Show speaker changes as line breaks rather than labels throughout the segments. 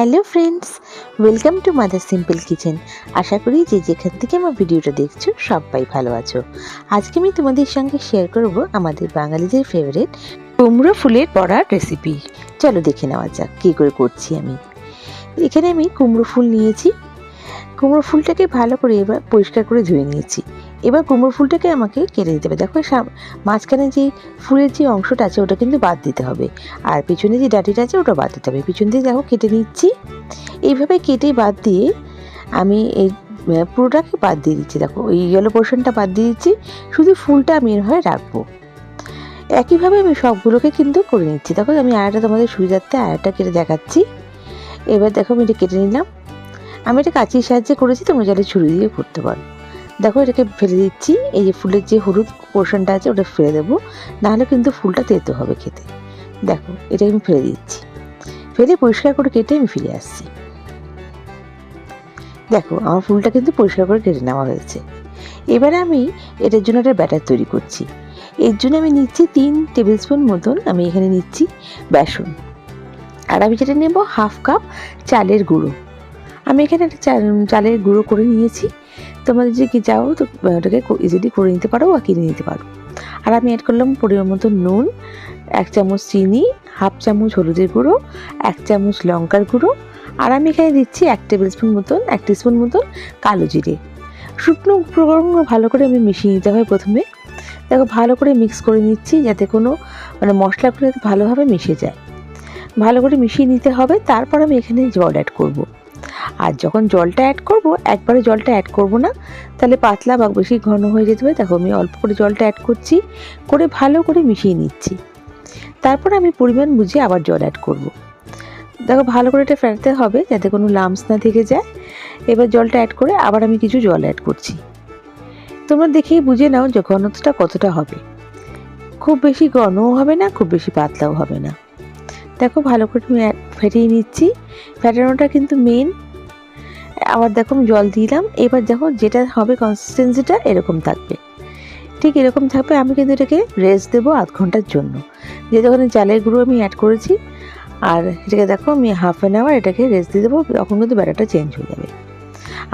Hello friends, welcome to mother simple kitchen. আশা করি যে যেখান থেকে আমার ভিডিওটা দেখছো সবাই ভালো আছো। আজকে আমি তোমাদের সঙ্গে শেয়ার করব আমাদের বাঙালিদের ফেভারিট কুমড়ো ফুলের বড়ার রেসিপি। চলো দেখে নেওয়া যাক কী করে করছি আমি। এখানে আমি কুমড়ো ফুল নিয়েছি। কুমড়ো ফুলটাকে ভালো করে এবার পরিষ্কার করে ধুয়ে নিয়েছি। এবার কুমড়ো ফুলটাকে আমাকে কেটে দিতে হবে। দেখো মাঝখানে যে ফুলের যে অংশটা আছে ওটা কিন্তু বাদ দিতে হবে, আর পিছনে যে ডাঁটিটা আছে ওটা বাদ দিতে হবে। পিছন দিয়ে দেখো কেটে নিচ্ছি। এইভাবে কেটে বাদ দিয়ে আমি এই পুরোটাকে বাদ দিয়ে দিচ্ছি। দেখো এই ইয়েলো পোর্শনটা বাদ দিয়ে দিচ্ছি, শুধু ফুলটা আমি এভাবে রাখবো। একইভাবে আমি সবগুলোকে কিন্তু করে নিচ্ছি। দেখো আমি আরেকটা তোমাদের সুবিধার্থে আরেকটা কেটে দেখাচ্ছি। এবার দেখো আমি এটা কেটে নিলাম। আমি এটা কাঁচির সাহায্যে করেছি, তোমরা যাতে ছুরি দিয়ে করতে পারো। দেখো এটাকে ফেলে দিচ্ছি। এই যে ফুলের যে হলুদ পোর্শনটা আছে ওটা ফেলে দেবো, নাহলে কিন্তু ফুলটা তেতো হবে খেতে। দেখো এটা আমি ফেলে দিচ্ছি। ফেলে পরিষ্কার করে কেটে আমি ফিরে আসছি। দেখো আমার ফুলটা কিন্তু পরিষ্কার করে কেটে নেওয়া হয়েছে। এবারে আমি এটার জন্য একটা ব্যাটার তৈরি করছি। এর জন্য আমি নিচ্ছি 3 টেবিল স্পুন মতন আমি এখানে নিচ্ছি বেসন। আর আমি যেটা নেব হাফ কাপ চালের গুঁড়ো। আমি এখানে একটা চালের গুঁড়ো করে নিয়েছি। তোমাদের যে কি চাও তো ওটাকে ইজিলি করে নিতে পারো বা কিনে নিতে পারো। আর আমি অ্যাড করলাম পরিমাণ মতো নুন, 1 চামচ চিনি, হাফ চামচ হলুদের গুঁড়ো, 1 চামচ লঙ্কার গুঁড়ো, আর আমি এখানে দিচ্ছি 1 টেবিল স্পুন মতন 1 টিস্পুন মতন কালো জিরে। শুকনো উপকরণগুলো ভালো করে আমি মিশিয়ে নিতে হয় প্রথমে। দেখো ভালো করে মিক্স করে নিচ্ছি, যাতে কোনো মশলাগুলো যাতে ভালোভাবে মিশে যায়। ভালো করে মিশিয়ে নিতে হবে। তারপর আমি এখানে জল অ্যাড করব। আর যখন জলটা অ্যাড করব, একবারে জলটা অ্যাড করব না, তাহলে পাতলা বা বেশি ঘন হয়ে যেতে হবে। দেখো আমি অল্প করে জলটা অ্যাড করছি, করে ভালো করে মিশিয়ে নিচ্ছি। তারপর আমি পরিমাণ বুঝে আবার জল অ্যাড করব। দেখো ভালো করে এটা ফেটাতে হবে যাতে কোনো লাম্পস না থেকে যায়। এবার জলটা অ্যাড করে আবার আমি কিছু জল অ্যাড করছি। তোমরা দেখেই বুঝে নাও যে ঘনত্বটা কতটা হবে। খুব বেশি ঘনও হবে না, খুব বেশি পাতলাও হবে না। দেখো ভালো করে আমি ফেটিয়ে নিচ্ছি। ফেটানোটা কিন্তু মেন। আবার দেখো আমি জল দিলাম। এবার দেখো যেটা হবে কনসিস্টেন্সিটা এরকম থাকবে, ঠিক এরকম থাকবে। আমি কিন্তু এটাকে রেস্ট দেবো 1/2 ঘন্টার জন্য। যেহেতু ওখানে চালের গুঁড়ো আমি অ্যাড করেছি, আর এটাকে দেখো আমি হাফ অ্যান আওয়ার এটাকে রেস্ট দিয়ে দেবো। তখন কিন্তু ব্যাটারটা চেঞ্জ হয়ে যাবে।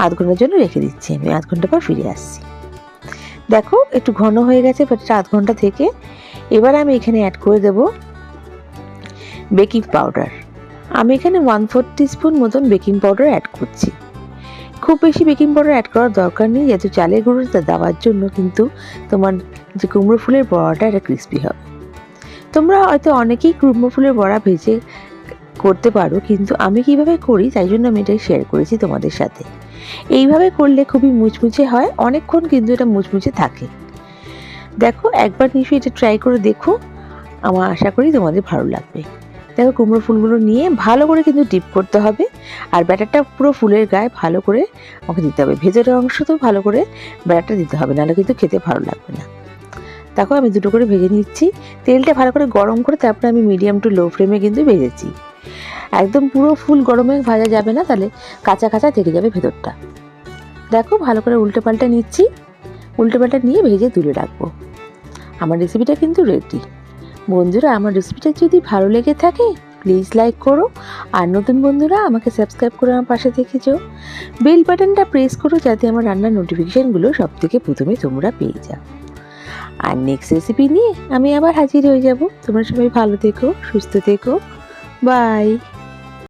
1/2 ঘন্টার জন্য রেখে দিচ্ছি। আমি 1/2 ঘন্টা পর ফিরে আসছি। দেখো একটু ঘন হয়ে গেছে ব্যাটারটা 1/2 ঘন্টা থেকে। এবার আমি এখানে অ্যাড করে দেবো বেকিং পাউডার। আমি এখানে 1/4 টিস্পুন মতন বেকিং পাউডার অ্যাড করছি। খুব বেশি বেকিং পাউডার অ্যাড করার দরকার নেই, যেহেতু চালের গুঁড়োটা দেওয়ার জন্য কিন্তু তোমার যে কুমড়ো ফুলের বড়াটা এটা ক্রিস্পি হবে। তোমরা হয়তো অনেকেই কুমড়ো ফুলের বড়া ভেজে করতে পারো, কিন্তু আমি কিভাবে করি তাই জন্য আমি এটাই শেয়ার করেছি তোমাদের সাথে। এইভাবে করলে খুবই মুচমুচে হয়, অনেকক্ষণ কিন্তু এটা মুচমুচে থাকে। দেখো একবার নিশ্চয়ই এটা ট্রাই করে দেখো, আমার আশা করি তোমাদের ভালো লাগবে। দেখো কুমড়ো ফুলগুলো নিয়ে ভালো করে কিন্তু ডিপ করতে হবে, আর ব্যাটারটা পুরো ফুলের গায়ে ভালো করে আমাকে দিতে হবে। ভেতরের অংশ তো ভালো করে ব্যাটারটা দিতে হবে, নাহলে কিন্তু খেতে ভালো লাগবে না। দেখো আমি দুটো করে ভেজে নিচ্ছি। তেলটা ভালো করে গরম করে তারপরে আমি মিডিয়াম টু লো ফ্লেমে কিন্তু ভেজেছি। একদম পুরো ফুল গরমে ভাজা যাবে না, তাহলে কাঁচা কাঁচা থেকে যাবে ভেতরটা। দেখো ভালো করে উল্টে পাল্টে নিচ্ছি। উল্টে পাল্টে নিয়ে ভেজে তুলে রাখবো। আমার রেসিপিটা কিন্তু রেডি। বন্ধুরা আমার রেসিপিটা যদি ভালো লেগে থাকে প্লিজ লাইক করো, আর নতুন বন্ধুরা আমাকে সাবস্ক্রাইব করে আমার পাশে থেকেছো। বেল বাটনটা প্রেস করো যাতে আমার রান্নার নোটিফিকেশানগুলো সব থেকে প্রথমে তোমরা পেয়ে যাও। আর নেক্সট রেসিপি নিয়ে আমি আবার হাজির হয়ে যাব। তোমরা সবাই ভালো থেকো, সুস্থ থেকো, বাই।